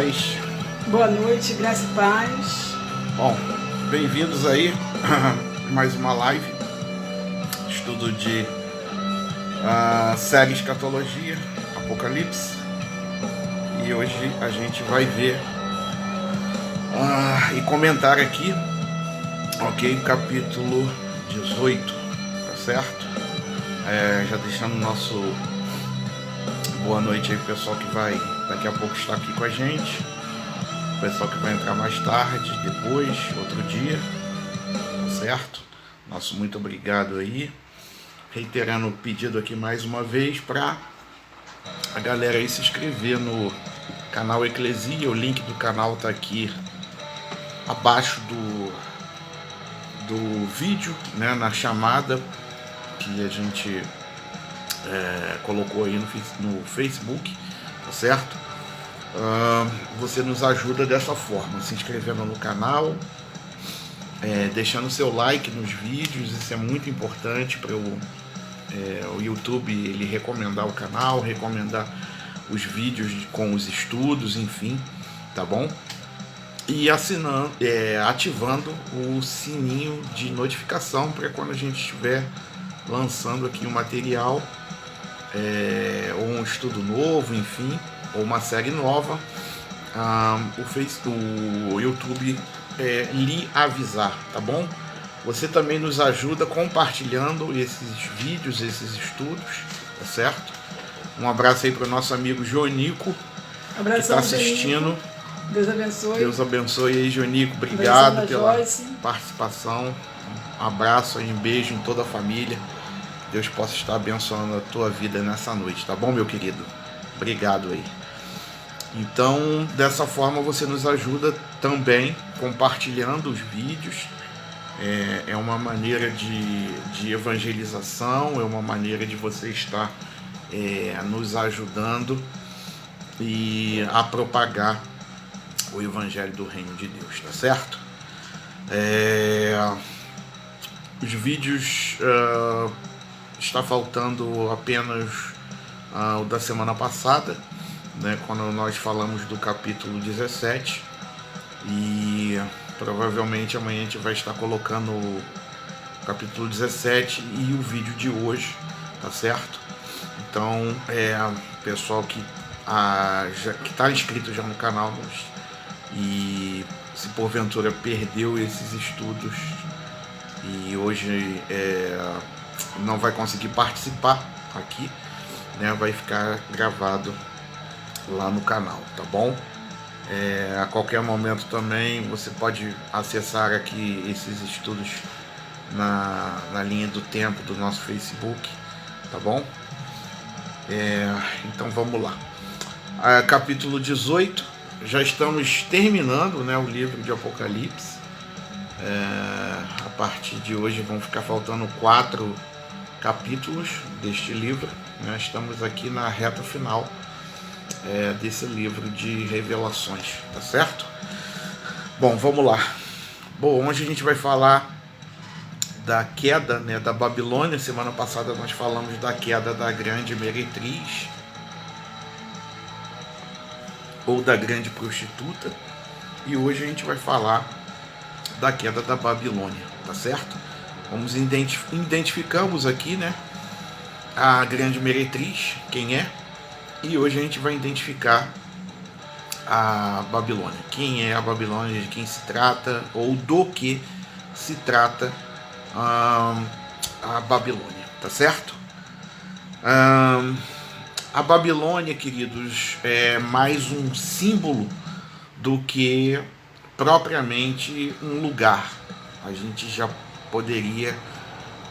paz. Boa noite, graça e paz. Bom, bem-vindos aí a mais uma live, estudo de série Escatologia, Apocalipse. E hoje a gente vai ver e comentar aqui, ok, o capítulo 18, tá certo? Já deixando o nosso boa noite aí pro pessoal que vai daqui a pouco estar aqui com a gente, o pessoal que vai entrar mais tarde, depois, outro dia, tá certo? Nosso muito obrigado aí, reiterando o pedido aqui mais uma vez para a galera aí se inscrever no canal Eclesia. O link do canal tá aqui abaixo do vídeo, né, na chamada que a gente colocou aí no Facebook, tá certo? Você nos ajuda dessa forma, se inscrevendo no canal, deixando seu like nos vídeos. Isso é muito importante para o YouTube ele recomendar o canal, recomendar os vídeos com os estudos, enfim, tá bom? E ativando o sininho de notificação para quando a gente estiver lançando aqui um material, ou um estudo novo, enfim, ou uma série nova, o YouTube lhe avisar, tá bom? Você também nos ajuda compartilhando esses vídeos, esses estudos, tá certo? Um abraço aí para o nosso amigo Jonico, que está assistindo. Deus abençoe. Deus abençoe aí, Jonico. Obrigado pela Joyce. participação. Um abraço aí, um beijo em toda a família. Deus possa estar abençoando a tua vida nessa noite, tá bom, meu querido? Obrigado aí. Então, dessa forma você nos ajuda também compartilhando os vídeos. É uma maneira de evangelização, é uma maneira de você estar nos ajudando e a propagar o Evangelho do Reino de Deus, tá certo? Os vídeos está faltando apenas o da semana passada, né, quando nós falamos do capítulo 17, e provavelmente amanhã a gente vai estar colocando o capítulo 17 e o vídeo de hoje, tá certo? Então, pessoal que está inscrito já no canal e se porventura perdeu esses estudos e hoje não vai conseguir participar aqui, né, vai ficar gravado lá no canal, tá bom? A qualquer momento também você pode acessar aqui esses estudos na linha do tempo do nosso Facebook, tá bom? Então vamos lá. Capítulo 18, já estamos terminando, né, o livro de Apocalipse. A partir de hoje vão ficar faltando 4 capítulos deste livro, né? Estamos aqui na reta final desse livro de revelações, tá certo? Bom, vamos lá. Bom, hoje a gente vai falar da queda, né, da Babilônia. Semana passada nós falamos da queda da grande meretriz ou da grande prostituta, e hoje a gente vai falar da queda da Babilônia, tá certo? Identificamos aqui, né, a grande meretriz, quem é, e hoje a gente vai identificar a Babilônia. Quem é a Babilônia, de quem se trata, ou do que se trata a Babilônia, tá certo? A Babilônia, queridos, é mais um símbolo do que propriamente um lugar. A gente já poderia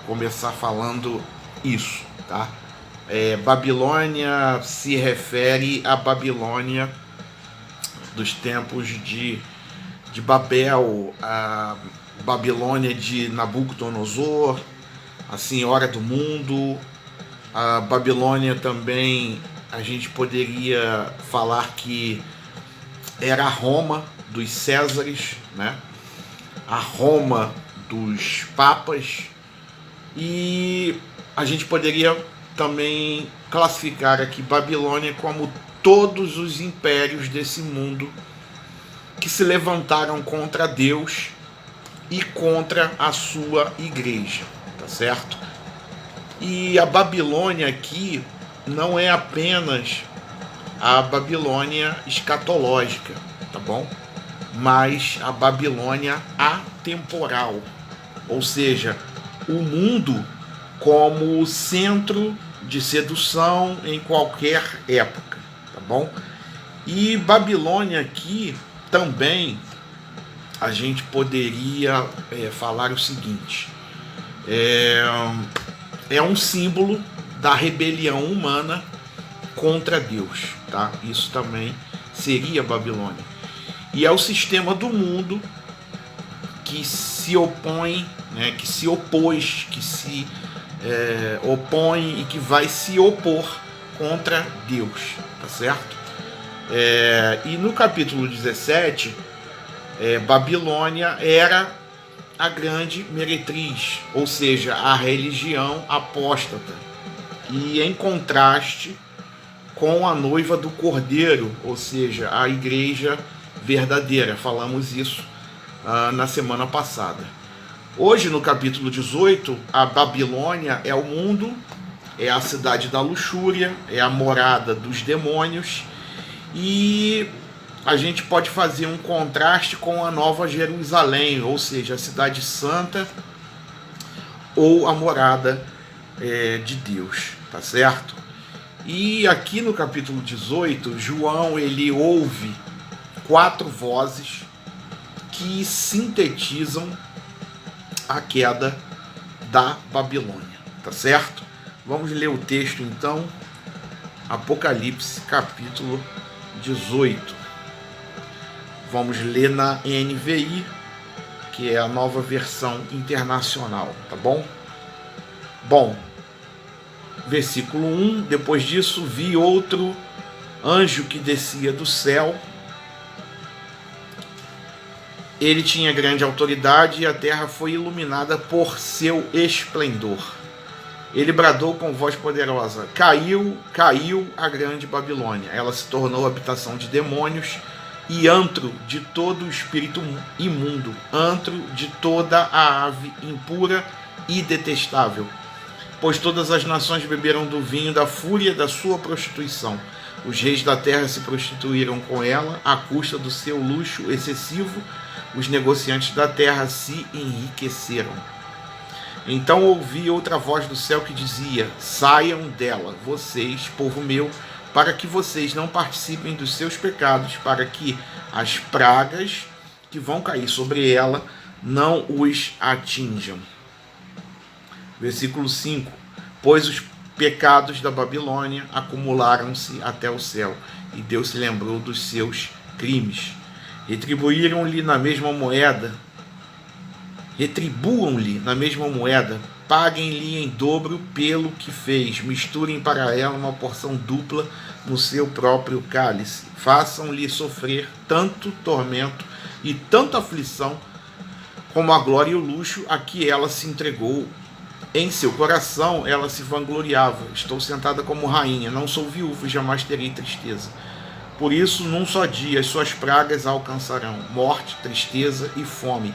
começar falando isso, tá? Babilônia se refere à Babilônia dos tempos de Babel, a Babilônia de Nabucodonosor, a Senhora do Mundo. A Babilônia também a gente poderia falar que era a Roma dos Césares, né? A Roma dos papas, e a gente poderia também classificar aqui Babilônia como todos os impérios desse mundo que se levantaram contra Deus e contra a sua igreja, tá certo? E a Babilônia aqui não é apenas a Babilônia escatológica, tá bom? Mas a Babilônia atemporal, ou seja, o mundo como centro de sedução em qualquer época, tá bom? E Babilônia aqui também a gente poderia falar o seguinte, é um símbolo da rebelião humana contra Deus, tá? Isso também seria Babilônia. E é o sistema do mundo que se opõe, né, que se opôs, que se opõe e que vai se opor contra Deus, tá certo? E no capítulo 17, Babilônia era a grande meretriz, ou seja, a religião apóstata, e em contraste com a noiva do Cordeiro, ou seja, a igreja verdadeira. Falamos isso na semana passada. Hoje, no capítulo 18, a Babilônia é o mundo, é a cidade da luxúria, é a morada dos demônios, e a gente pode fazer um contraste com a Nova Jerusalém, ou seja, a cidade santa ou a morada de Deus, tá certo? E aqui no capítulo 18, João ele ouve 4 vozes que sintetizam a queda da Babilônia, tá certo? Vamos ler o texto então, Apocalipse capítulo 18. Vamos ler na NVI, que é a nova versão internacional, tá bom? Bom, versículo 1, depois disso vi outro anjo que descia do céu. Ele tinha grande autoridade e a terra foi iluminada por seu esplendor. Ele bradou com voz poderosa: caiu, caiu a grande Babilônia. Ela se tornou habitação de demônios e antro de todo o espírito imundo, antro de toda a ave impura e detestável. Pois todas as nações beberam do vinho da fúria da sua prostituição. Os reis da terra se prostituíram com ela à custa do seu luxo excessivo. Os negociantes da terra se enriqueceram. Então ouvi outra voz do céu que dizia: saiam dela, vocês, povo meu, para que vocês não participem dos seus pecados, para que as pragas que vão cair sobre ela não os atinjam. Versículo 5. Pois os pecados da Babilônia acumularam-se até o céu, e Deus se lembrou dos seus crimes. Retribuam-lhe na mesma moeda, paguem-lhe em dobro pelo que fez, misturem para ela uma porção dupla no seu próprio cálice, façam-lhe sofrer tanto tormento e tanta aflição como a glória e o luxo a que ela se entregou. Em seu coração ela se vangloriava: estou sentada como rainha, não sou viúva e jamais terei tristeza. Por isso, num só dia, as suas pragas a alcançarão: morte, tristeza e fome.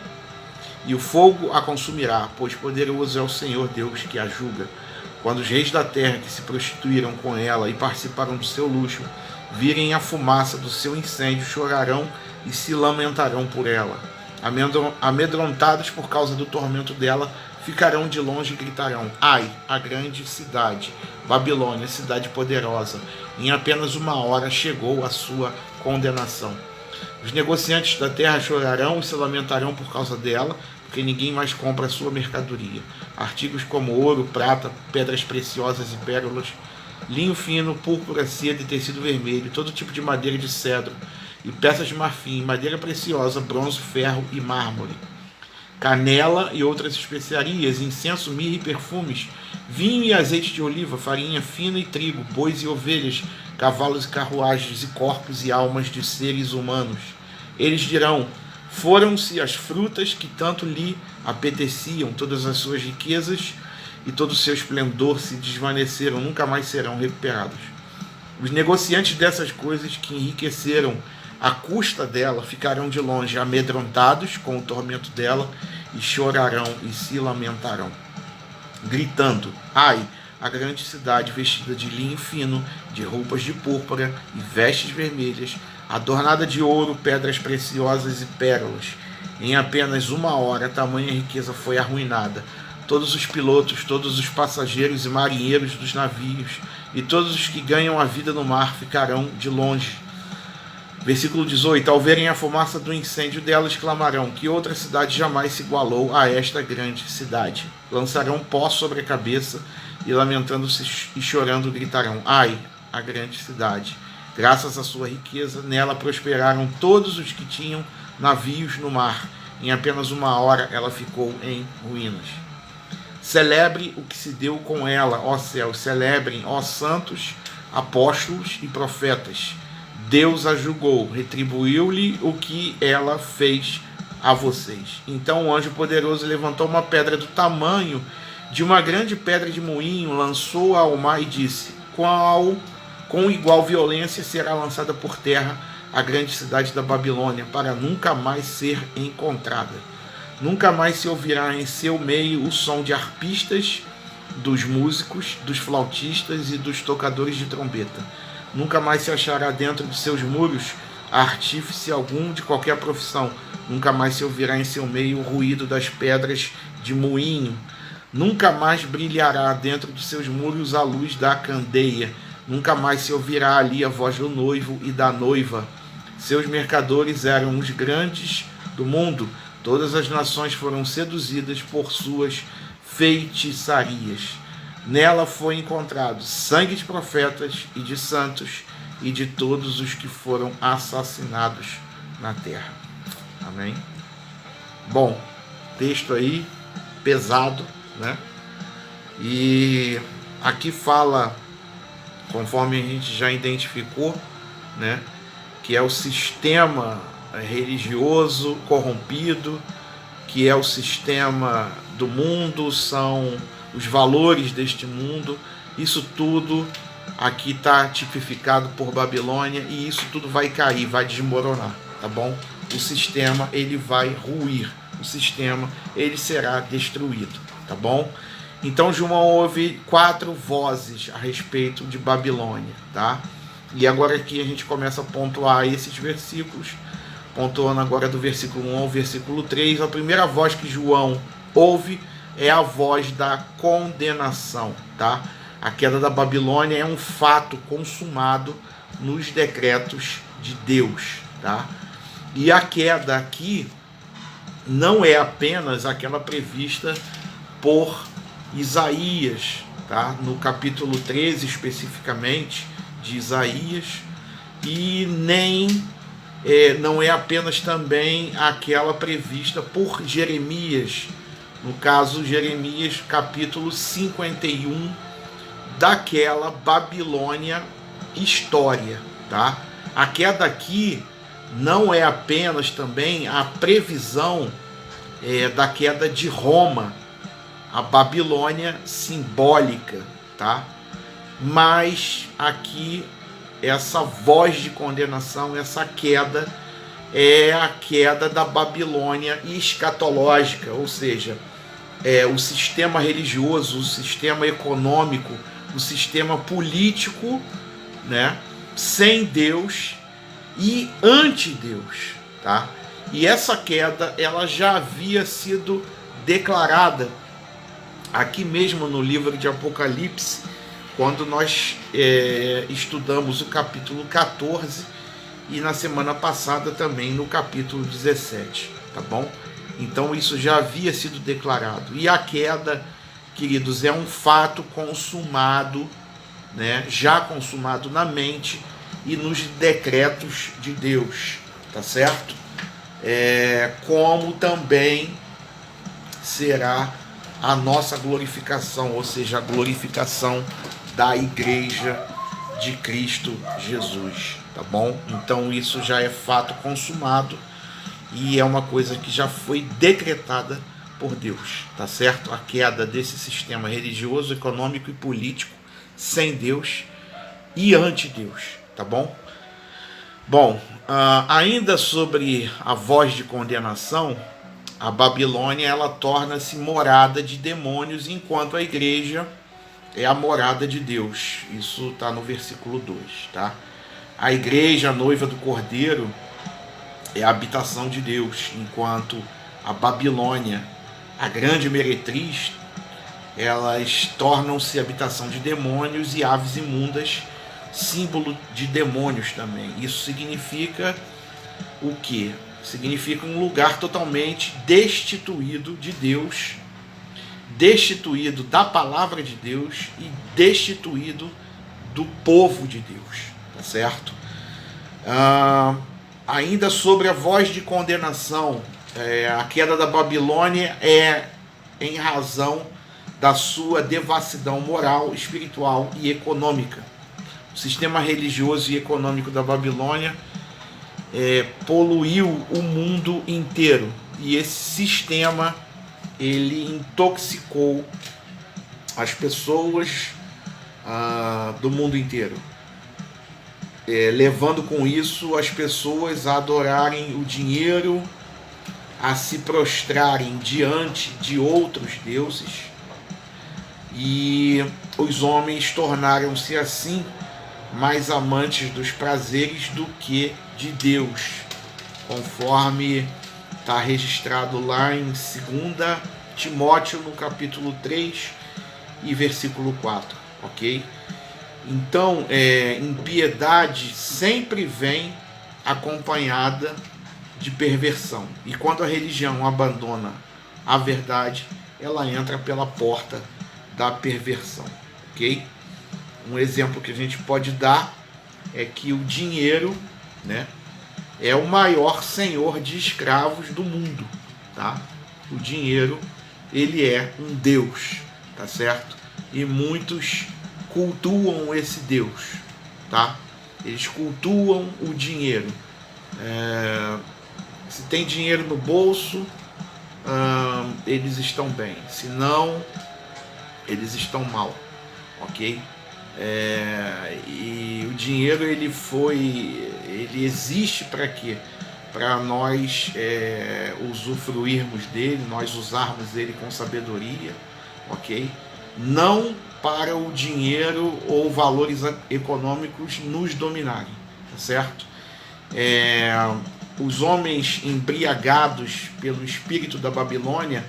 E o fogo a consumirá, pois poderoso é o Senhor Deus que a julga. Quando os reis da terra que se prostituíram com ela e participaram do seu luxo virem a fumaça do seu incêndio, chorarão e se lamentarão por ela. Amedrontados por causa do tormento dela, ficarão de longe e gritarão: ai, a grande cidade, Babilônia, cidade poderosa, em apenas 1 hora chegou a sua condenação. Os negociantes da terra chorarão e se lamentarão por causa dela, porque ninguém mais compra a sua mercadoria. Artigos como ouro, prata, pedras preciosas e pérolas, linho fino, púrpura, seda e tecido vermelho, todo tipo de madeira de cedro, e peças de marfim, madeira preciosa, bronze, ferro e mármore, canela e outras especiarias, incenso, mirra e perfumes, vinho e azeite de oliva, farinha fina e trigo, bois e ovelhas, cavalos e carruagens, e corpos e almas de seres humanos. Eles dirão: foram-se as frutas que tanto lhe apeteciam, todas as suas riquezas e todo o seu esplendor se desvaneceram, nunca mais serão recuperados. Os negociantes dessas coisas que enriqueceram à custa dela ficarão de longe amedrontados com o tormento dela e chorarão e se lamentarão, gritando: ai, a grande cidade vestida de linho fino, de roupas de púrpura e vestes vermelhas, adornada de ouro, pedras preciosas e pérolas. Em apenas 1 hora, tamanha riqueza foi arruinada. Todos os pilotos, todos os passageiros e marinheiros dos navios e todos os que ganham a vida no mar ficarão de longe. Versículo 18. Ao verem a fumaça do incêndio dela, exclamarão: que outra cidade jamais se igualou a esta grande cidade. Lançarão pó sobre a cabeça e, lamentando-se e chorando, gritarão: ai, a grande cidade! Graças à sua riqueza, nela prosperaram todos os que tinham navios no mar. Em apenas 1 hora ela ficou em ruínas. Celebre o que se deu com ela, ó céus, celebrem, ó santos, apóstolos e profetas. Deus a julgou, retribuiu-lhe o que ela fez a vocês. Então o anjo poderoso levantou uma pedra do tamanho de uma grande pedra de moinho, lançou-a ao mar e disse: com igual violência será lançada por terra a grande cidade da Babilônia, para nunca mais ser encontrada. Nunca mais se ouvirá em seu meio o som de arpistas, dos músicos, dos flautistas e dos tocadores de trombeta. Nunca mais se achará dentro de seus muros artífice algum de qualquer profissão. Nunca mais se ouvirá em seu meio o ruído das pedras de moinho. Nunca mais brilhará dentro de seus muros a luz da candeia. Nunca mais se ouvirá ali a voz do noivo e da noiva. Seus mercadores eram os grandes do mundo. Todas as nações foram seduzidas por suas feitiçarias. Nela foi encontrado sangue de profetas e de santos e de todos os que foram assassinados na terra. Amém? Bom, texto aí pesado, né? E aqui fala, conforme a gente já identificou, né, que é o sistema religioso corrompido, que é o sistema do mundo, são os valores deste mundo. Isso tudo aqui está tipificado por Babilônia, e isso tudo vai cair, vai desmoronar, tá bom? O sistema, ele vai ruir, o sistema, ele será destruído, tá bom? Então João ouve 4 vozes a respeito de Babilônia, tá? E agora aqui a gente começa a pontuar esses versículos, pontuando agora do versículo 1 ao versículo 3. A primeira voz que João ouve é a voz da condenação, tá? A queda da Babilônia é um fato consumado nos decretos de Deus, tá? E a queda aqui não é apenas aquela prevista por Isaías, tá? No capítulo 13 especificamente de Isaías, e nem não é apenas também aquela prevista por Jeremias, no caso Jeremias capítulo 51, daquela Babilônia história, tá? A queda aqui não é apenas também a previsão da queda de Roma, a Babilônia simbólica, tá? Mas aqui essa voz de condenação, essa queda, é a queda da Babilônia escatológica, ou seja, o sistema religioso, o sistema econômico, o sistema político, né, sem Deus e anti-Deus, tá? E essa queda, ela já havia sido declarada aqui mesmo no livro de Apocalipse, quando nós estudamos o capítulo 14 e na semana passada também no capítulo 17, tá bom? Então isso já havia sido declarado. E a queda, queridos, é um fato consumado, né? Já consumado na mente e nos decretos de Deus, tá certo? Como também será a nossa glorificação, ou seja, a glorificação da Igreja de Cristo Jesus, tá bom? Então isso já é fato consumado e é uma coisa que já foi decretada por Deus, tá certo? A queda desse sistema religioso, econômico e político sem Deus e ante Deus, tá bom? Bom, ainda sobre a voz de condenação, a Babilônia ela torna-se morada de demônios, enquanto a igreja é a morada de Deus. Isso está no versículo 2, tá? A igreja, a noiva do Cordeiro, é a habitação de Deus, enquanto a Babilônia, a grande meretriz, elas tornam-se habitação de demônios e aves imundas, símbolo de demônios também. Isso significa o quê? Significa um lugar totalmente destituído de Deus, destituído da palavra de Deus e destituído do povo de Deus, tá certo? Ainda sobre a voz de condenação, a queda da Babilônia é em razão da sua devassidão moral, espiritual e econômica. O sistema religioso e econômico da Babilônia poluiu o mundo inteiro, e esse sistema ele intoxicou as pessoas do mundo inteiro, levando com isso as pessoas a adorarem o dinheiro, a se prostrarem diante de outros deuses, e os homens tornaram-se assim mais amantes dos prazeres do que de Deus, conforme está registrado lá em 2 Timóteo, no capítulo 3 e versículo 4, ok? Então, impiedade sempre vem acompanhada de perversão, e quando a religião abandona a verdade, ela entra pela porta da perversão, ok? Um exemplo que a gente pode dar é que o dinheiro, né, é o maior senhor de escravos do mundo, tá? O dinheiro, ele é um Deus, tá certo? E muitos cultuam esse Deus, tá? Eles cultuam o dinheiro. Se tem dinheiro no bolso, eles estão bem. Se não, eles estão mal, ok? E o dinheiro ele existe para quê? Para nós usufruirmos dele, nós usarmos ele com sabedoria, ok? Não para o dinheiro ou valores econômicos nos dominarem, tá certo? Os homens embriagados pelo espírito da Babilônia,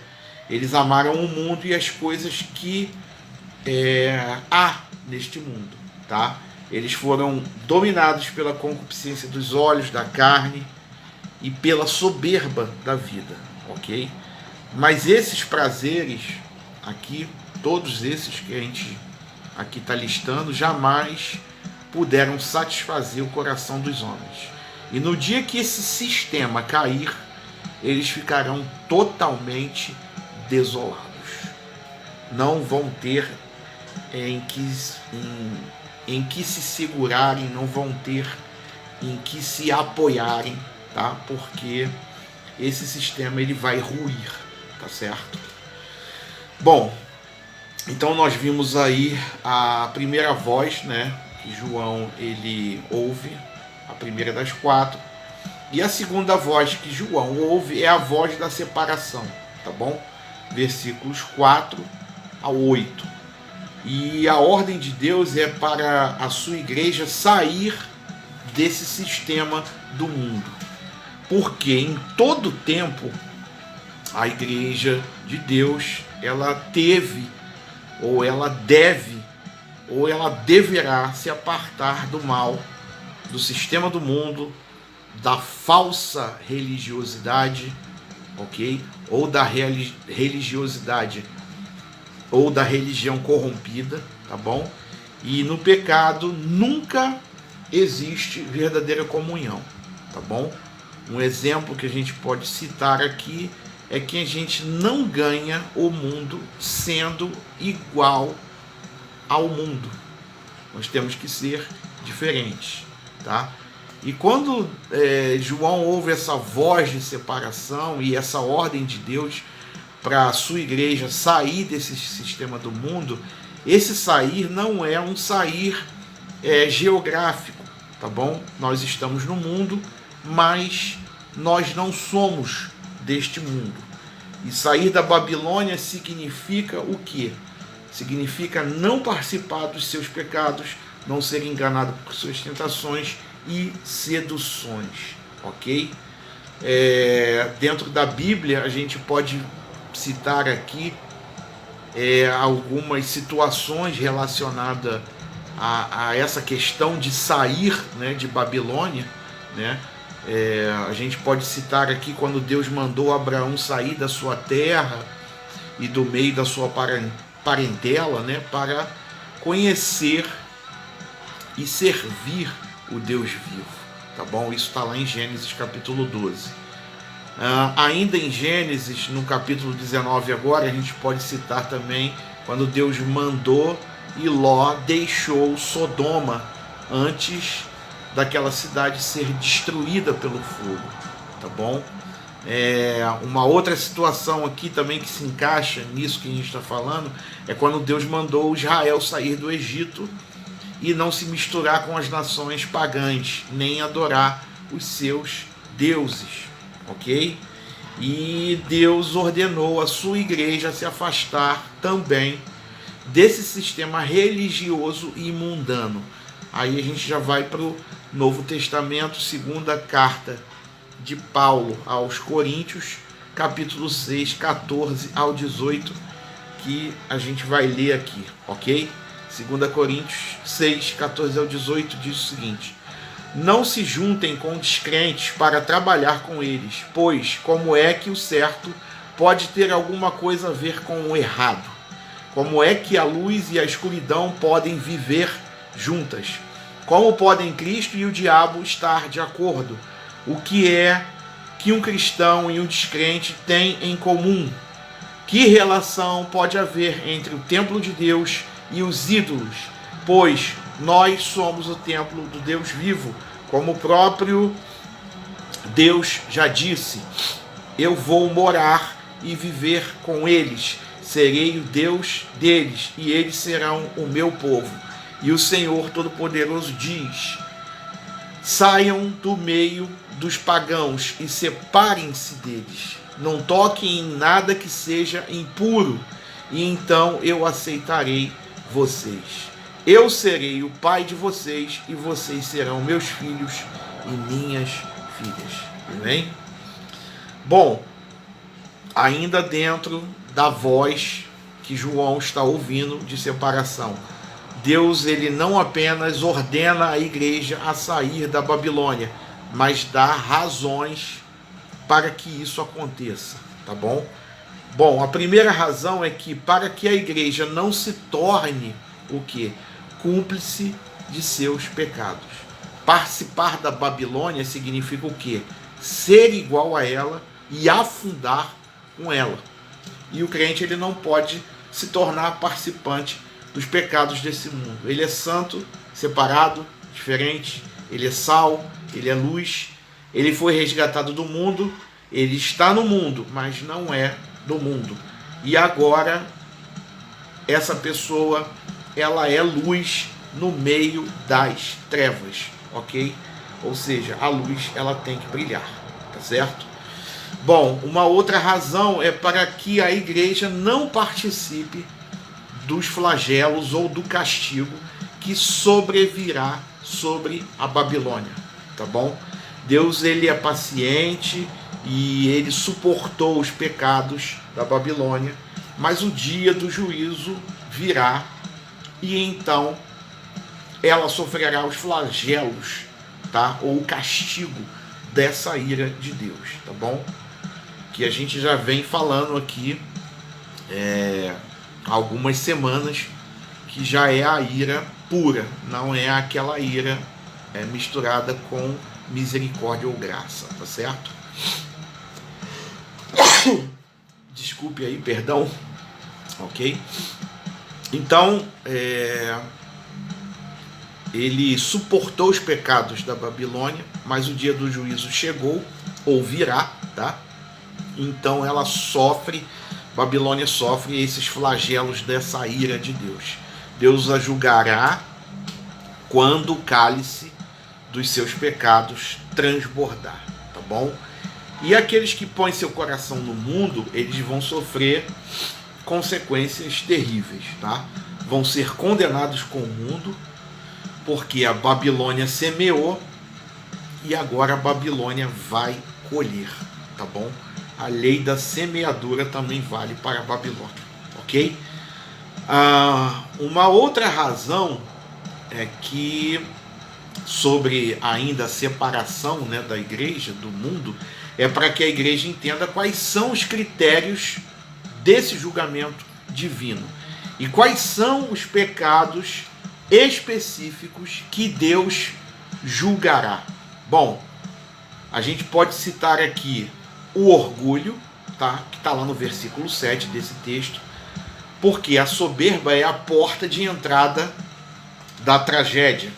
eles amaram o mundo e as coisas que há neste mundo, tá? Eles foram dominados pela concupiscência dos olhos, da carne e pela soberba da vida, ok? Mas esses prazeres aqui, todos esses que a gente aqui está listando, jamais puderam satisfazer o coração dos homens. E no dia que esse sistema cair, eles ficarão totalmente desolados. Não vão ter em que se segurarem, não vão ter em que se apoiarem, tá? Porque esse sistema ele vai ruir, tá certo? Bom, então nós vimos aí a primeira voz, né, que João ele ouve, a primeira das 4, e a segunda voz que João ouve é a voz da separação, tá bom? Versículos 4 a 8. E a ordem de Deus é para a sua igreja sair desse sistema do mundo. Porque em todo tempo a igreja de Deus, ela teve, ou ela deve, ou ela deverá se apartar do mal, do sistema do mundo, da falsa religiosidade, ok? Ou da religiosidade ou da religião corrompida, tá bom? E no pecado nunca existe verdadeira comunhão, tá bom? Um exemplo que a gente pode citar aqui é que a gente não ganha o mundo sendo igual ao mundo. Nós temos que ser diferentes, tá? E quando João ouve essa voz de separação e essa ordem de Deus para a sua igreja sair desse sistema do mundo, esse sair não é um sair geográfico, tá bom? Nós estamos no mundo, mas nós não somos deste mundo. E sair da Babilônia significa o quê? Significa não participar dos seus pecados, não ser enganado por suas tentações e seduções, ok? Dentro da Bíblia a gente pode citar aqui algumas situações relacionadas a essa questão de sair, né, de Babilônia, né? A gente pode citar aqui quando Deus mandou Abraão sair da sua terra e do meio da sua parentela, né, para conhecer e servir o Deus vivo, tá bom? Isso está lá em Gênesis capítulo 12. Ainda em Gênesis, no capítulo 19 agora, a gente pode citar também quando Deus mandou e Ló deixou Sodoma antes daquela cidade ser destruída pelo fogo, tá bom? Uma outra situação aqui também que se encaixa nisso que a gente está falando é quando Deus mandou Israel sair do Egito e não se misturar com as nações pagãs, nem adorar os seus deuses, ok? E Deus ordenou a sua igreja a se afastar também desse sistema religioso e mundano. Aí a gente já vai para o Novo Testamento, segunda carta de Paulo aos Coríntios, capítulo 6, 14 ao 18, que a gente vai ler aqui, ok? 2 Coríntios 6, 14 ao 18 diz o seguinte: não se juntem com descrentes para trabalhar com eles, pois como é que o certo pode ter alguma coisa a ver com o errado? Como é que a luz e a escuridão podem viver juntas? Como podem Cristo e o diabo estar de acordo? O que é que um cristão e um descrente têm em comum? Que relação pode haver entre o templo de Deus e os ídolos? Pois nós somos o templo do Deus vivo, como o próprio Deus já disse: eu vou morar e viver com eles, serei o Deus deles e eles serão o meu povo. E o Senhor Todo-Poderoso diz: saiam do meio dos pagãos e separem-se deles. Não toquem em nada que seja impuro, e então eu aceitarei vocês. Eu serei o pai de vocês e vocês serão meus filhos e minhas filhas. Amém? Bom, ainda dentro da voz que João está ouvindo de separação, Deus ele não apenas ordena a igreja a sair da Babilônia, mas dá razões para que isso aconteça, tá bom? Bom, a primeira razão é que para que a igreja não se torne o quê? Cúmplice de seus pecados. Participar da Babilônia significa o quê? Ser igual a ela e afundar com ela. E o crente ele não pode se tornar participante dos pecados desse mundo. Ele é santo, separado, diferente, ele é sal, ele é luz, ele foi resgatado do mundo, ele está no mundo, mas não é do mundo. E agora, essa pessoa, ela é luz no meio das trevas, ok? Ou seja, a luz, ela tem que brilhar, tá certo? Bom, uma outra razão é para que a igreja não participe dos flagelos ou do castigo que sobrevirá sobre a Babilônia, tá bom? Deus ele é paciente e ele suportou os pecados da Babilônia, mas o dia do juízo virá e então ela sofrerá os flagelos, tá? Ou o castigo dessa ira de Deus, tá bom? Que a gente já vem falando aqui algumas semanas, que já é a ira pura, não é aquela ira misturada com misericórdia ou graça, tá certo? Desculpe aí, perdão, ok? Então, ele suportou os pecados da Babilônia, mas o dia do juízo chegou, ou virá, tá? Então ela sofre, Babilônia sofre esses flagelos dessa ira de Deus. Deus a julgará quando o cálice dos seus pecados transbordar, tá bom? E aqueles que põem seu coração no mundo, eles vão sofrer consequências terríveis, tá? Vão ser condenados com o mundo, porque a Babilônia semeou e agora a Babilônia vai colher, tá bom? A lei da semeadura também vale para a Babilônia, ok? Uma outra razão é que sobre ainda a separação, né, da igreja, do mundo, é para que a igreja entenda quais são os critérios desse julgamento divino e quais são os pecados específicos que Deus julgará. Bom, a gente pode citar aqui o orgulho, tá? Que está lá no versículo 7 desse texto, porque a soberba é a porta de entrada da tragédia.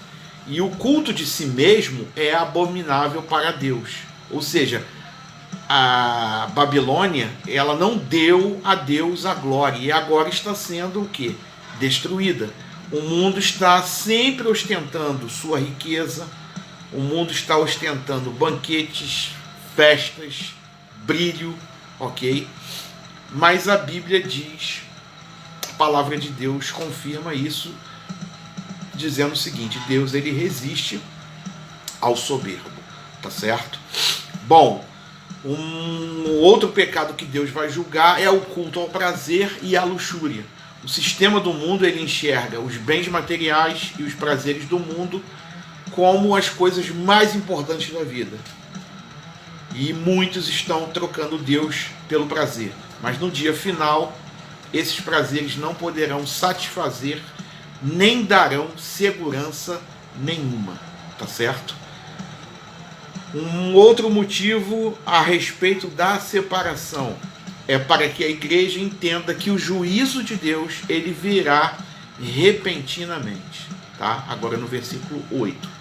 E o culto de si mesmo é abominável para Deus. Ou seja, a Babilônia, ela não deu a Deus a glória. E agora está sendo o quê? Destruída. O mundo está sempre ostentando sua riqueza. O mundo está ostentando banquetes, festas, brilho, ok? Mas a Bíblia diz, a palavra de Deus confirma isso, dizendo o seguinte: Deus, ele resiste ao soberbo, tá certo? Bom, um outro pecado que Deus vai julgar é o culto ao prazer e à luxúria. O sistema do mundo, ele enxerga os bens materiais e os prazeres do mundo como as coisas mais importantes da vida. E muitos estão trocando Deus pelo prazer. Mas no dia final, esses prazeres não poderão satisfazer nem darão segurança nenhuma, tá certo? Um outro motivo a respeito da separação é para que a igreja entenda que o juízo de Deus, ele virá repentinamente, tá? Agora no versículo 8.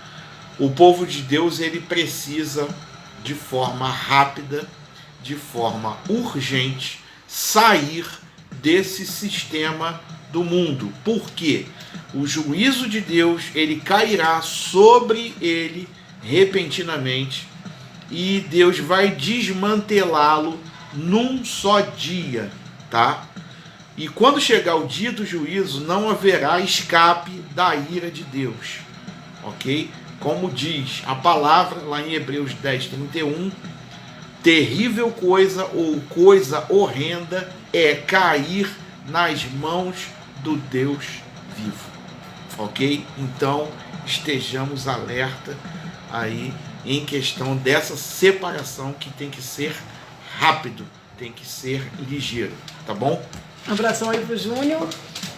O povo de Deus, ele precisa de forma rápida, de forma urgente, sair desse sistema do mundo. Por quê? O juízo de Deus, ele cairá sobre ele repentinamente e Deus vai desmantelá-lo num só dia, tá? E quando chegar o dia do juízo, não haverá escape da ira de Deus, ok? Como diz a palavra lá em Hebreus 10:31, terrível coisa ou coisa horrenda é cair nas mãos do Deus vivo, ok? Então estejamos alerta aí em questão dessa separação, que tem que ser rápido, tem que ser ligeiro, tá bom? Um abração aí pro Júnior.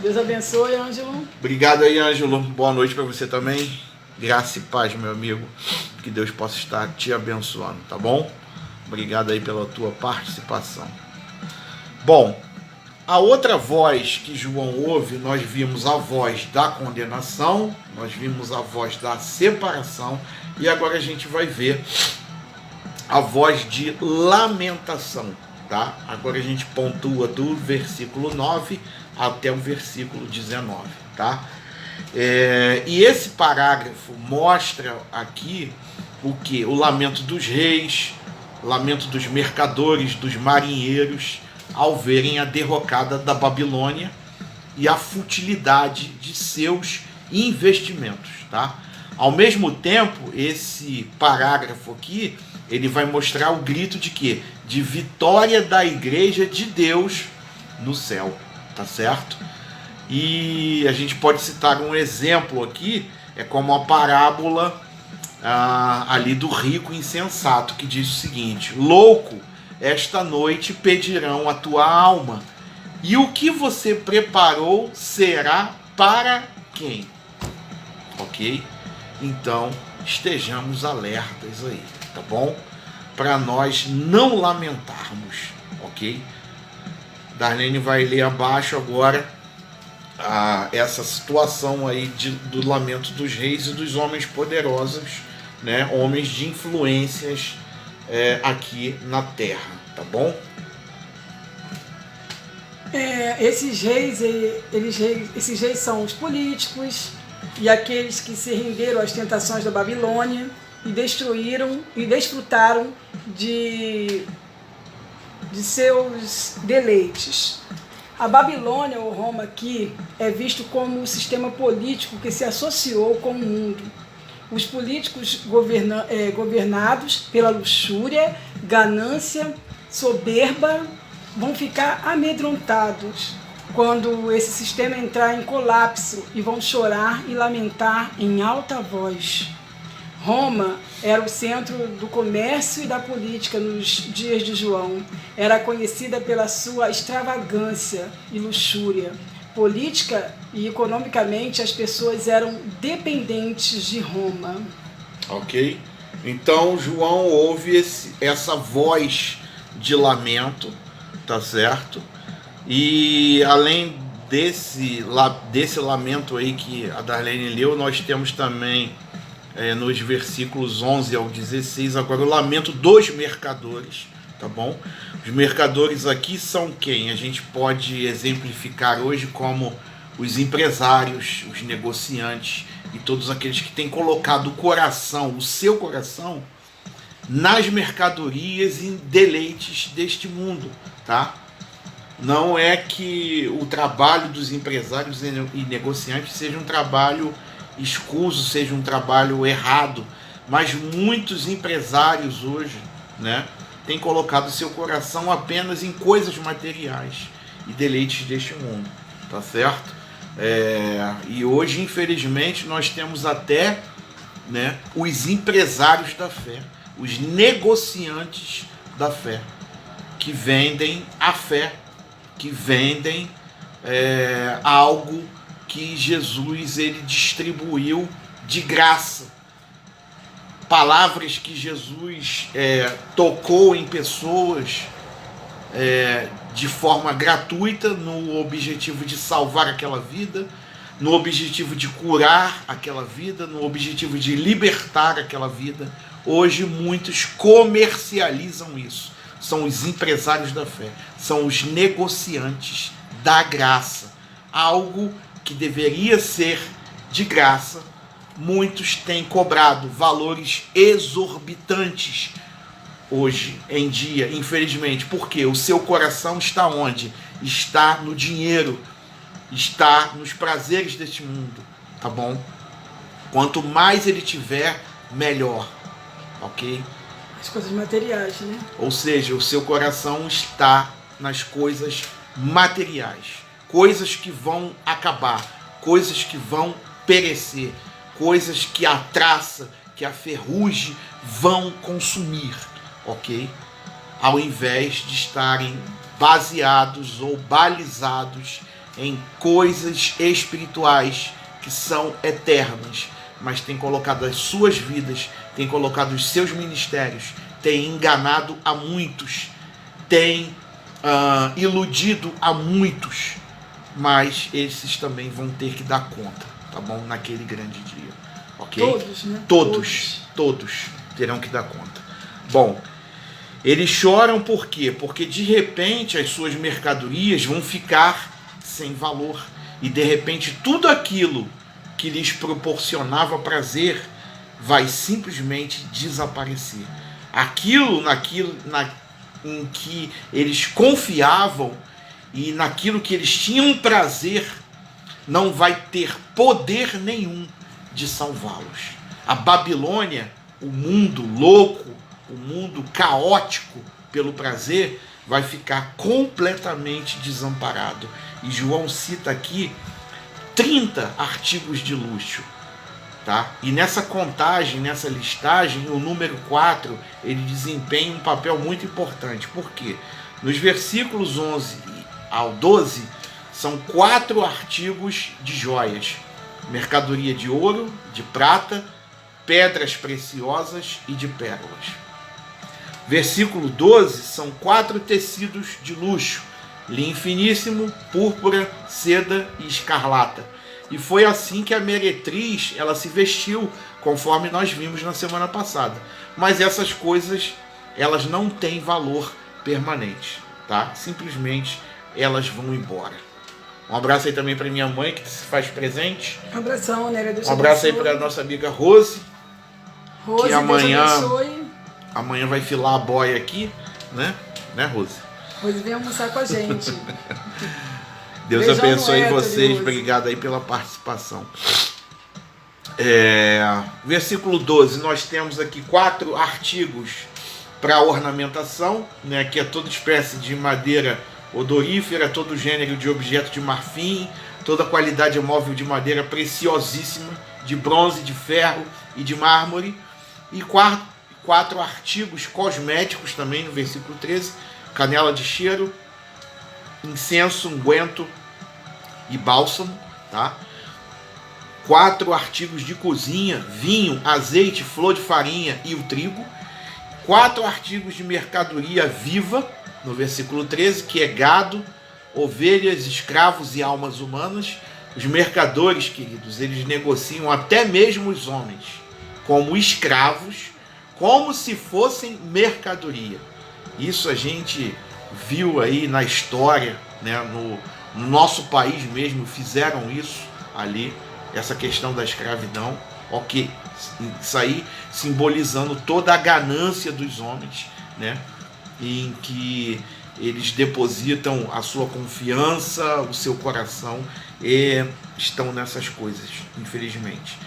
Deus abençoe, Ângelo. Obrigado aí, Ângelo. Boa noite para você também. Graça e paz, meu amigo. Que Deus possa estar te abençoando, tá bom? Obrigado aí pela tua participação. Bom, a outra voz que João ouve, nós vimos a voz da condenação, nós vimos a voz da separação, e agora a gente vai ver a voz de lamentação, tá? Agora a gente pontua do versículo 9 até o versículo 19, tá? E esse parágrafo mostra aqui o que? O lamento dos reis, lamento dos mercadores, dos marinheiros, ao verem a derrocada da Babilônia e a futilidade de seus investimentos, tá? Ao mesmo tempo, esse parágrafo aqui, ele vai mostrar o grito de quê? De vitória da igreja de Deus no céu, tá certo? E a gente pode citar um exemplo aqui, é como a parábola ali do rico insensato, que diz o seguinte: louco, esta noite pedirão a tua alma, e o que você preparou será para quem? Ok? Então, estejamos alertas aí, tá bom? Para nós não lamentarmos, ok? Darlene vai ler abaixo agora essa situação aí do lamento dos reis e dos homens poderosos, né? Homens de influências aqui na terra, tá bom? Esses reis são os políticos, e aqueles que se renderam às tentações da Babilônia e destruíram e desfrutaram de seus deleites. A Babilônia, ou Roma aqui, é visto como um sistema político que se associou com o mundo. Os políticos governados pela luxúria, ganância, soberba, vão ficar amedrontados quando esse sistema entrar em colapso e vão chorar e lamentar em alta voz. Roma era o centro do comércio e da política nos dias de João. Era conhecida pela sua extravagância e luxúria. Política e economicamente as pessoas eram dependentes de Roma. Ok? Então João ouve essa voz de lamento, tá certo? E além desse lamento aí que a Darlene leu, nós temos também nos versículos 11 ao 16, agora o lamento dos mercadores, tá bom? Os mercadores aqui são quem? A gente pode exemplificar hoje como os empresários, os negociantes e todos aqueles que têm colocado o coração, o seu coração, nas mercadorias e deleites deste mundo, tá? Não é que o trabalho dos empresários e negociantes seja um trabalho escuso, seja um trabalho errado, mas muitos empresários hoje, né, têm colocado seu coração apenas em coisas materiais e deleites deste mundo, tá certo? E hoje, infelizmente, nós temos até, né, os empresários da fé, os negociantes da fé, que vendem a fé, que vendem algo que Jesus ele distribuiu de graça. Palavras que Jesus tocou em pessoas de forma gratuita, no objetivo de salvar aquela vida, no objetivo de curar aquela vida, no objetivo de libertar aquela vida. Hoje muitos comercializam isso. São os empresários da fé, são os negociantes da graça. Algo que deveria ser de graça, muitos têm cobrado valores exorbitantes hoje em dia, infelizmente, porque o seu coração está onde? Está no dinheiro, está nos prazeres deste mundo, tá bom? Quanto mais ele tiver, melhor, ok? As coisas materiais, né? Ou seja, o seu coração está nas coisas materiais, coisas que vão acabar, coisas que vão perecer, coisas que a traça, que a ferrugem vão consumir, ok? Ao invés de estarem baseados ou balizados em coisas espirituais que são eternas, mas tem colocado as suas vidas, tem colocado os seus ministérios, tem enganado a muitos, tem iludido a muitos, mas esses também vão ter que dar conta, tá bom? Naquele grande dia, ok? Todos, né? Todos terão que dar conta. Bom, eles choram por quê? Porque de repente as suas mercadorias vão ficar sem valor e de repente tudo aquilo que lhes proporcionava prazer vai simplesmente desaparecer. Em que eles confiavam e naquilo que eles tinham prazer, não vai ter poder nenhum de salvá-los. A Babilônia, o mundo louco, o mundo caótico pelo prazer, vai ficar completamente desamparado. E João cita aqui 30 artigos de luxo, tá? E nessa contagem, nessa listagem, o número 4, ele desempenha um papel muito importante. Por quê? Nos versículos 11 ao 12, são 4 artigos de joias. Mercadoria de ouro, de prata, pedras preciosas e de pérolas. Versículo 12, são 4 tecidos de luxo. Linho finíssimo, púrpura, seda e escarlata. E foi assim que a meretriz ela se vestiu, conforme nós vimos na semana passada. Mas essas coisas, elas não têm valor permanente, tá? Simplesmente elas vão embora. Um abraço aí também para minha mãe, que se faz presente. Um abração, Nélia. Deus Um abraço aí para nossa amiga Rose. Rose, que amanhã, Deus abençoe. Amanhã vai filar a boia aqui, né? Né, Rose? Rose vem almoçar com a gente. Deus Beijão abençoe Héctor, vocês. Rose. Obrigado aí pela participação. Versículo 12. Nós temos aqui 4 artigos para ornamentação, né? Que é toda espécie de madeira odorífera, todo gênero de objeto de marfim, toda qualidade móvel de madeira preciosíssima, de bronze, de ferro e de mármore. E 4 artigos cosméticos também, no versículo 13, canela de cheiro, incenso, unguento e bálsamo, tá? 4 artigos de cozinha, vinho, azeite, flor de farinha e o trigo. 4 artigos de mercadoria viva, no versículo 13, que é gado, ovelhas, escravos e almas humanas. Os mercadores, queridos, eles negociam até mesmo os homens como escravos, como se fossem mercadoria. Isso a gente viu aí na história, né? No nosso país mesmo fizeram isso ali, essa questão da escravidão, ok, isso aí simbolizando toda a ganância dos homens, né? Em que eles depositam a sua confiança, o seu coração, e estão nessas coisas, infelizmente.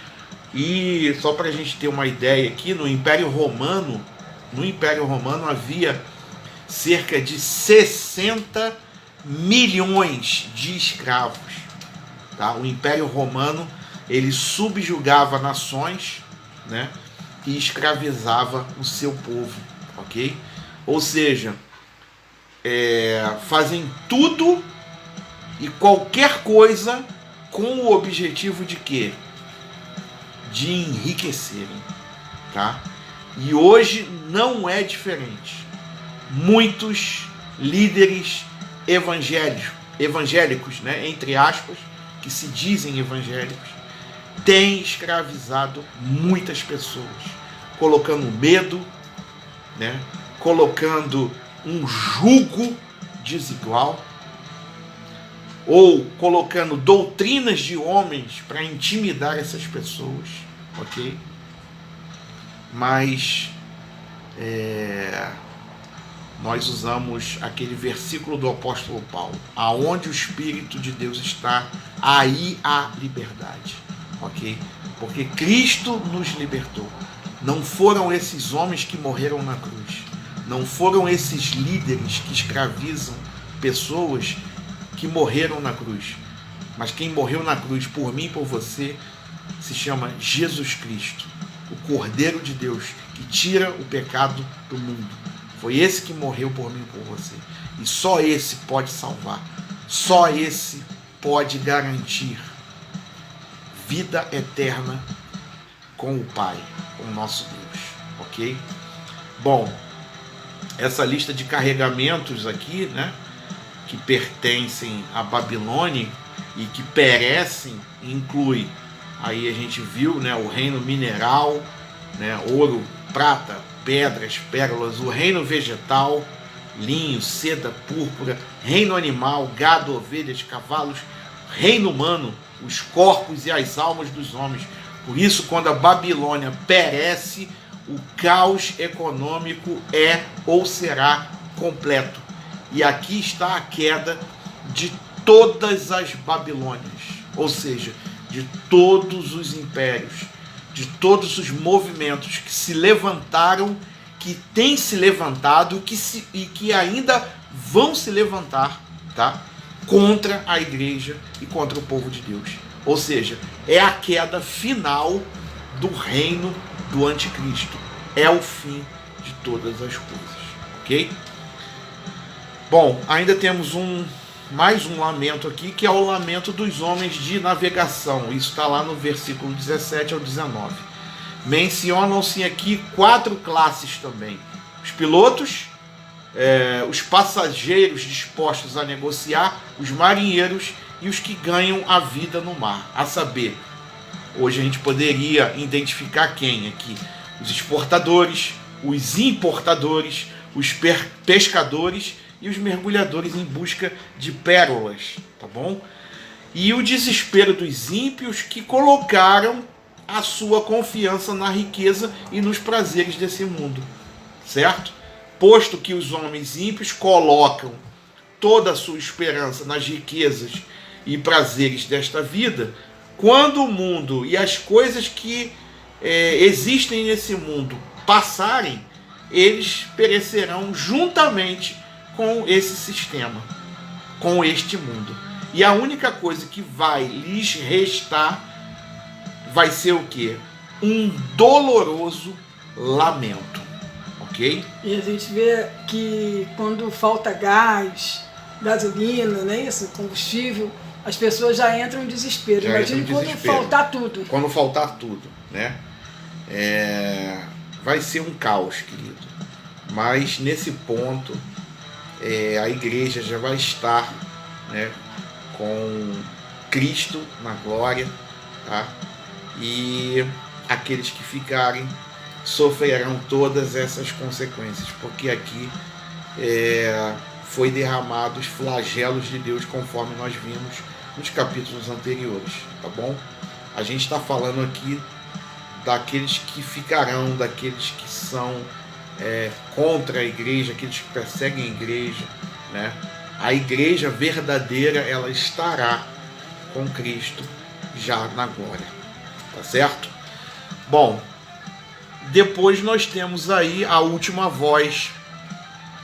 E só para a gente ter uma ideia aqui, no Império Romano havia cerca de 60 milhões de escravos, tá? O Império Romano, ele subjugava nações, né? E escravizava o seu povo, ok? Ou seja, fazem tudo e qualquer coisa com o objetivo de quê? De enriquecerem, tá? E hoje não é diferente. Muitos líderes evangélicos, né, entre aspas, que se dizem evangélicos, têm escravizado muitas pessoas, colocando medo, né, colocando um jugo desigual, ou colocando doutrinas de homens para intimidar essas pessoas, ok? Mas nós usamos aquele versículo do apóstolo Paulo: aonde o Espírito de Deus está, aí há liberdade, ok? Porque Cristo nos libertou. Não foram esses homens que morreram na cruz, não foram esses líderes que escravizam pessoas que morreram na cruz, mas quem morreu na cruz por mim e por você se chama Jesus Cristo, o Cordeiro de Deus que tira o pecado do mundo. Foi esse que morreu por mim e por você, e só esse pode salvar, só esse pode garantir vida eterna com o Pai, com o nosso Deus, ok? Bom, essa lista de carregamentos aqui, né, que pertencem à Babilônia e que perecem, inclui, aí a gente viu, né, o reino mineral, né, ouro, prata, pedras, pérolas, o reino vegetal, linho, seda, púrpura, reino animal, gado, ovelhas, cavalos, reino humano, os corpos e as almas dos homens. Por isso, quando a Babilônia perece, o caos econômico é ou será completo. E aqui está a queda de todas as Babilônias, ou seja, de todos os impérios, de todos os movimentos que se levantaram, que têm se levantado e que ainda vão se levantar, tá? Contra a igreja e contra o povo de Deus. Ou seja, é a queda final do reino do anticristo. É o fim de todas as coisas, ok? Bom, ainda temos mais um lamento aqui, que é o lamento dos homens de navegação. Isso está lá no versículo 17 ao 19. Mencionam-se aqui 4 classes também: os pilotos, os passageiros dispostos a negociar, os marinheiros e os que ganham a vida no mar. A saber, hoje a gente poderia identificar quem aqui? Os exportadores, os importadores, os pescadores e os mergulhadores em busca de pérolas, tá bom? e o desespero dos ímpios que colocaram a sua confiança na riqueza e nos prazeres desse mundo, certo? Posto que os homens ímpios colocam toda a sua esperança nas riquezas e prazeres desta vida, quando o mundo e as coisas que existem nesse mundo passarem, eles perecerão juntamente com esse sistema, com este mundo. E a única coisa que vai lhes restar vai ser o quê? Um doloroso lamento, ok? E a gente vê que quando falta gás, gasolina, não é isso? Combustível, as pessoas já entram em desespero. Imagina quando faltar tudo. Quando faltar tudo, né? Vai ser um caos, querido. Mas nesse ponto, a igreja já vai estar, né, com Cristo na glória, tá? E aqueles que ficarem sofrerão todas essas consequências, porque aqui foi derramado os flagelos de Deus, conforme nós vimos nos capítulos anteriores, tá bom? A gente está falando aqui daqueles que ficarão, daqueles que são contra a igreja, aqueles que perseguem a igreja, né? A igreja verdadeira, ela estará com Cristo já na glória, tá certo? Bom, depois nós temos aí a última voz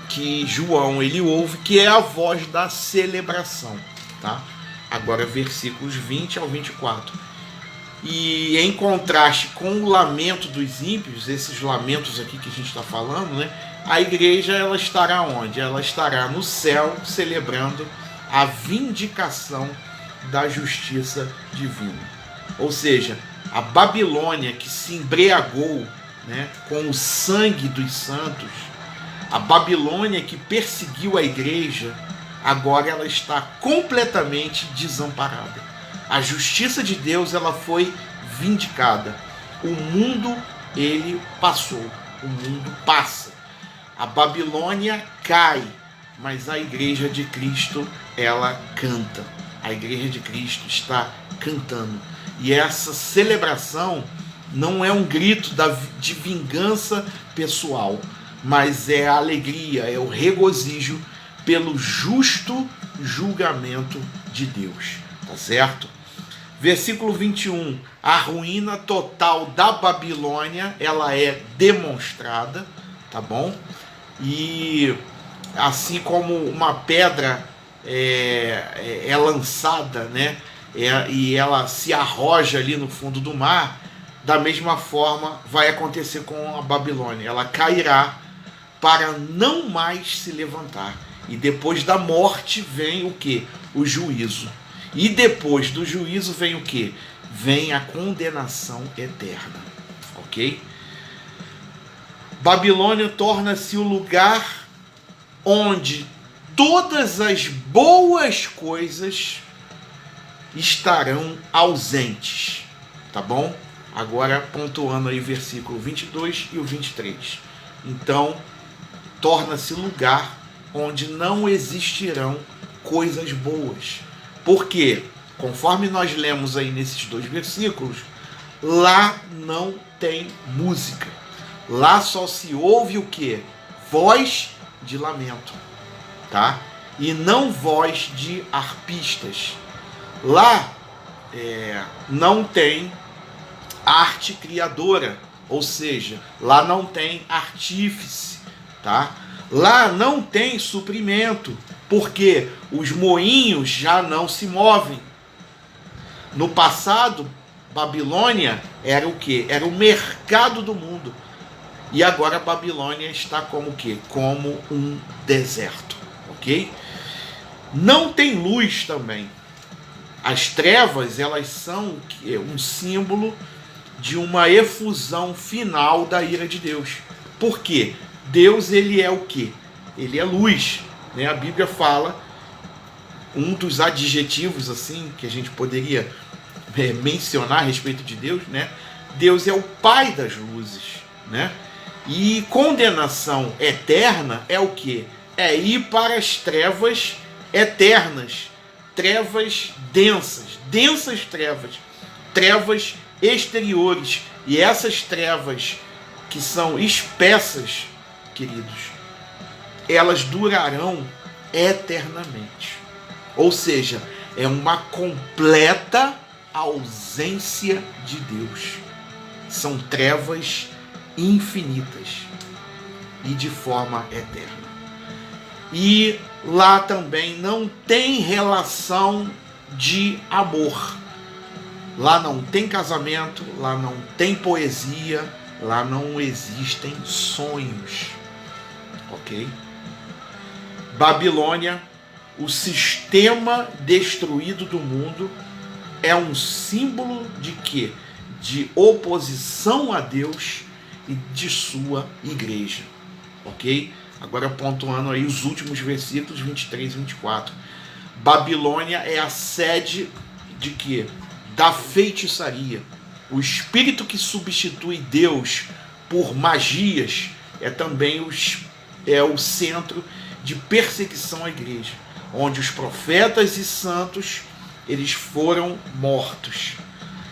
que João ele ouve, que é a voz da celebração, tá? Agora versículos 20 ao 24. E em contraste com o lamento dos ímpios, esses lamentos aqui que a gente está falando, né? A igreja, ela estará onde? Ela estará no céu, celebrando a vindicação da justiça divina. Ou seja, a Babilônia que se embriagou, né, com o sangue dos santos, a Babilônia que perseguiu a igreja, agora ela está completamente desamparada. A justiça de Deus, ela foi vindicada. O mundo, ele passou. O mundo passa. A Babilônia cai, mas a igreja de Cristo, ela canta. A igreja de Cristo está cantando. E essa celebração não é um grito de vingança pessoal, mas é a alegria, é o regozijo pelo justo julgamento de Deus. Tá certo? Versículo 21. A ruína total da Babilônia, ela é demonstrada, tá bom? E assim como uma pedra é lançada, né? E ela se arroja ali no fundo do mar, da mesma forma vai acontecer com a Babilônia. Ela cairá para não mais se levantar. E depois da morte vem o quê? O juízo. E depois do juízo vem o quê? Vem a condenação eterna. Ok? Babilônia torna-se o lugar onde todas as boas coisas estarão ausentes. Tá bom? Agora pontuando aí o versículo 22 e o 23. Então, torna-se lugar onde não existirão coisas boas. Porque, conforme nós lemos aí nesses dois versículos, lá não tem música. Lá só se ouve o quê? Voz de lamento, tá? E não voz de arpistas. Lá não tem arte criadora, ou seja, lá não tem artífice, tá? Lá não tem suprimento, porque os moinhos já não se movem. No passado, Babilônia era o quê? Era o mercado do mundo. E agora a Babilônia está como o quê? Como um deserto, ok? Não tem luz também. As trevas, elas são um símbolo de uma efusão final da ira de Deus. Por quê? Deus, ele é o quê? Ele é luz, né? A Bíblia fala, um dos adjetivos assim que a gente poderia mencionar a respeito de Deus, né? Deus é o Pai das luzes, né? E condenação eterna é o quê? É ir para as trevas eternas, trevas densas, densas trevas exteriores. E essas trevas que são espessas, queridos, elas durarão eternamente. Ou seja, é uma completa ausência de Deus. São trevas infinitas e de forma eterna. E lá também não tem relação de amor. Lá não tem casamento, lá não tem poesia, lá não existem sonhos. Ok? Babilônia, o sistema destruído do mundo, é um símbolo de quê? De oposição a Deus e de sua igreja. Ok? Agora pontuando aí os últimos versículos 23 e 24. Babilônia é a sede de quê? Da feitiçaria. O espírito que substitui Deus por magias é também o centro de perseguição à igreja, onde os profetas e santos eles foram mortos.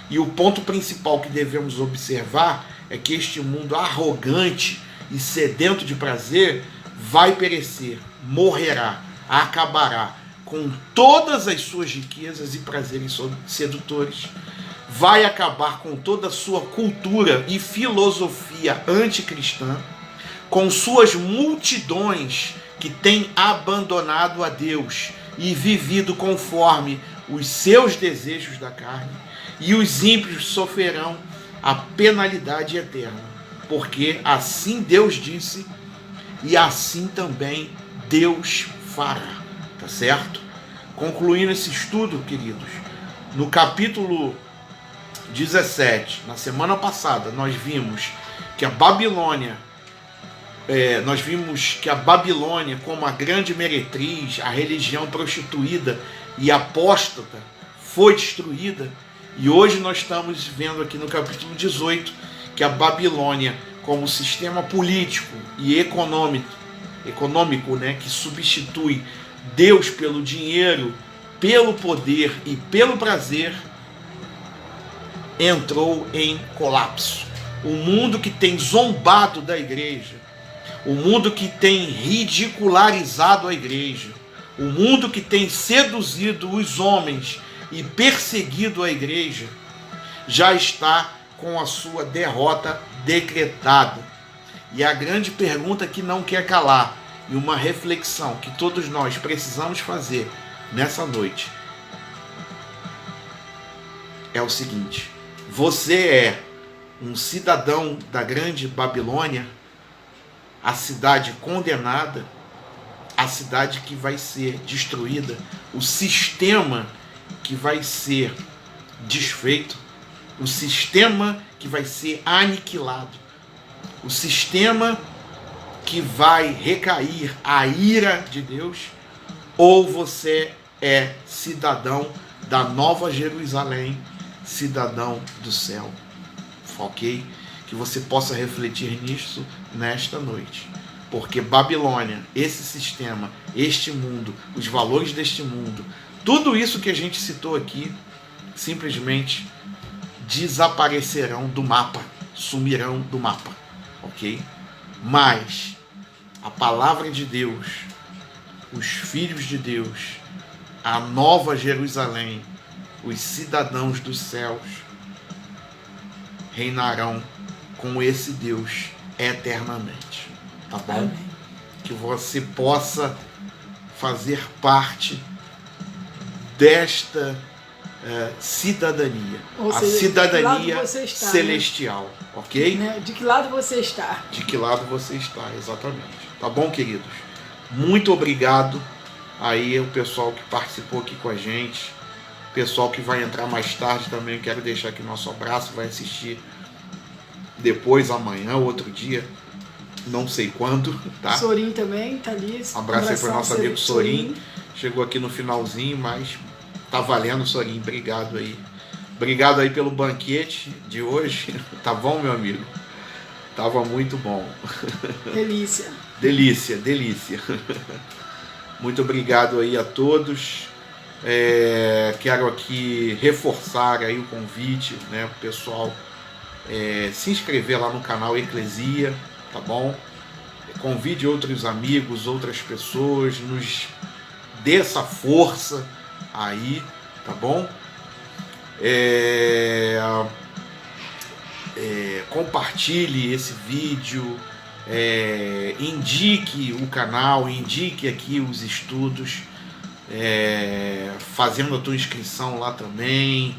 E o ponto principal que devemos observar é que este mundo arrogante e sedento de prazer vai perecer, morrerá, acabará com todas as suas riquezas e prazeres sedutores, vai acabar com toda a sua cultura e filosofia anticristã, com suas multidões que têm abandonado a Deus e vivido conforme os seus desejos da carne, e os ímpios sofrerão a penalidade eterna, porque assim Deus disse e assim também Deus fará, tá certo? Concluindo esse estudo, queridos, no capítulo 17, na semana passada, nós vimos que a Babilônia, como a grande meretriz, a religião prostituída e apóstata, foi destruída. E hoje nós estamos vendo aqui no capítulo 18 que a Babilônia, como sistema político e econômico, que substitui Deus pelo dinheiro, pelo poder e pelo prazer, entrou em colapso. O mundo que tem zombado da igreja, o mundo que tem ridicularizado a igreja, o mundo que tem seduzido os homens e perseguido a igreja, já está com a sua derrota decretada. E a grande pergunta que não quer calar, e uma reflexão que todos nós precisamos fazer nessa noite, é o seguinte: você é um cidadão da grande Babilônia, a cidade condenada, a cidade que vai ser destruída, o sistema que vai ser desfeito, o sistema que vai ser aniquilado, o sistema que vai recair a ira de Deus, ou você é cidadão da Nova Jerusalém, cidadão do céu. Ok? Que você possa refletir nisso nesta noite. Porque Babilônia, esse sistema, este mundo, os valores deste mundo, tudo isso que a gente citou aqui, simplesmente desaparecerão do mapa, sumirão do mapa. Ok? Mas a palavra de Deus, os filhos de Deus, a Nova Jerusalém, os cidadãos dos céus, reinarão com esse Deus eternamente. Tá bom? Amém. Que você possa fazer parte desta cidadania. Ou seja, a cidadania está, celestial. Né? Ok? De que lado você está? De que lado você está, exatamente. Tá bom, queridos? Muito obrigado aí o pessoal que participou aqui com a gente. Pessoal que vai entrar mais tarde também, quero deixar aqui nosso abraço, vai assistir depois, amanhã, outro dia, não sei quando, tá? Sorin também tá ali. Abraço aí para o nosso amigo Sorin. Chegou aqui no finalzinho, mas tá valendo, Sorin. Obrigado aí. Obrigado aí pelo banquete de hoje. Tá bom, meu amigo? Tava muito bom. Delícia. Delícia, delícia. Muito obrigado aí a todos. Quero aqui reforçar aí o convite, né, para o pessoal se inscrever lá no canal Eclesia, tá bom? Convide outros amigos, outras pessoas, nos dê essa força aí, tá bom? Compartilhe esse vídeo, indique o canal, indique aqui os estudos, fazendo a tua inscrição lá também,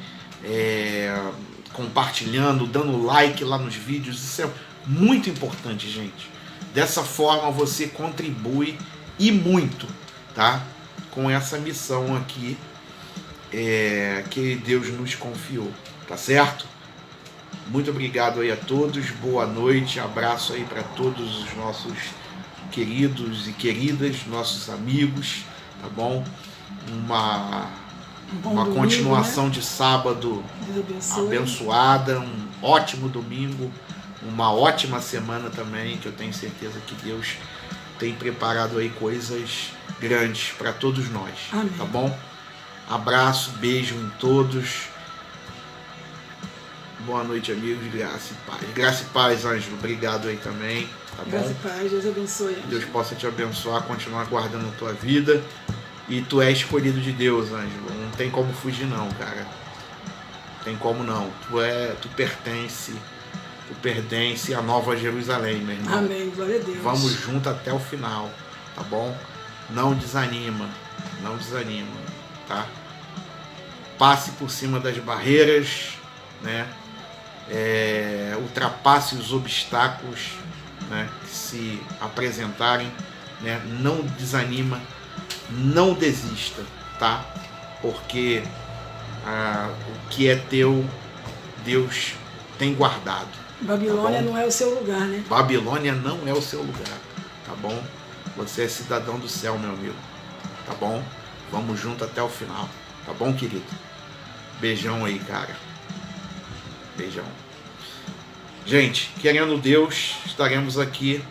compartilhando, dando like lá nos vídeos. Isso é muito importante, gente. Dessa forma você contribui e muito, tá? Com essa missão aqui que Deus nos confiou, tá certo? Muito obrigado aí a todos, boa noite, abraço aí para todos os nossos queridos e queridas, nossos amigos, tá bom? Uma domingo, continuação, né? De sábado abençoada, um ótimo domingo, uma ótima semana também, que eu tenho certeza que Deus tem preparado aí coisas grandes para todos nós. Amém. Tá bom? Abraço, beijo em todos. Boa noite, amigos. Graça e paz. Graça e paz, Ângelo. Obrigado aí também. Tá bom? Graça e paz. Deus abençoe. Deus possa te abençoar, continuar guardando a tua vida. E tu és escolhido de Deus, Ângelo. Não tem como fugir não, cara. Não tem como não. Tu pertence à Nova Jerusalém, meu irmão. Amém. Glória a Deus. Vamos junto até o final, tá bom? Não desanima. Não desanima, tá? Passe por cima das barreiras, né? Ultrapasse os obstáculos, né, que se apresentarem, né? Não desanima, não desista, tá? Porque o que é teu, Deus tem guardado. Babilônia, tá, não é o seu lugar, né? Babilônia não é o seu lugar, tá bom? Você é cidadão do céu, meu amigo, tá bom? Vamos junto até o final, tá bom, querido? Beijão aí, cara. Beijão. Gente, querendo Deus, estaremos aqui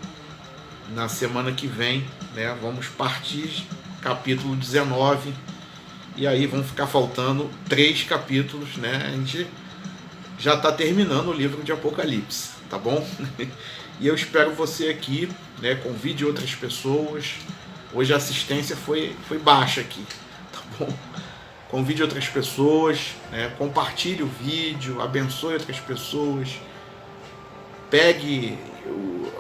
na semana que vem, né? Vamos partir capítulo 19 e aí vão ficar faltando 3 capítulos, né? A gente já está terminando o livro de Apocalipse, tá bom? E eu espero você aqui, né? Convide outras pessoas. Hoje a assistência foi baixa aqui, tá bom? Convide outras pessoas, né? Compartilhe o vídeo, abençoe outras pessoas. Pegue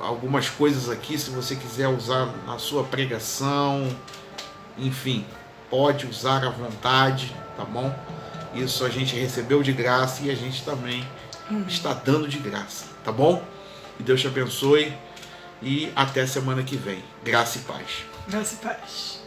algumas coisas aqui, se você quiser usar na sua pregação, enfim, pode usar à vontade, tá bom? Isso a gente recebeu de graça e a gente também está dando de graça, tá bom? Que Deus te abençoe e até semana que vem. Graça e paz. Graça e paz.